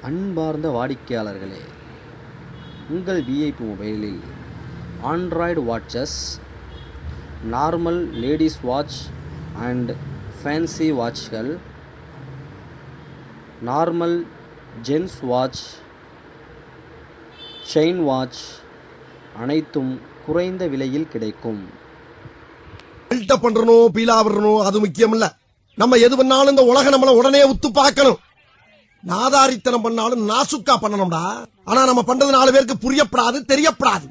அன்பார்ந்த வாடிக்கையாளர்களே, உங்கள் விஐபி மொபைலில் android watches, normal ladies watch and fancy வாட்ச்கள், normal gents watch, chain watch அனைத்தும் குறைந்த விலையில் கிடைக்கும். பில்டப் பண்றணும், பீலா விடணும், அது முக்கியம் இல்ல. நம்ம எது பண்ணாலும் இந்த உலக நம்மள உடனே உத்து பார்க்கணும். நாதாரித்தனம் பண்ணாலும் நாசுக்கா பண்ணணும்டா. ஆனா நம்ம பண்றது 4 பேருக்கு புரியப்படாது, தெரியப்படாது.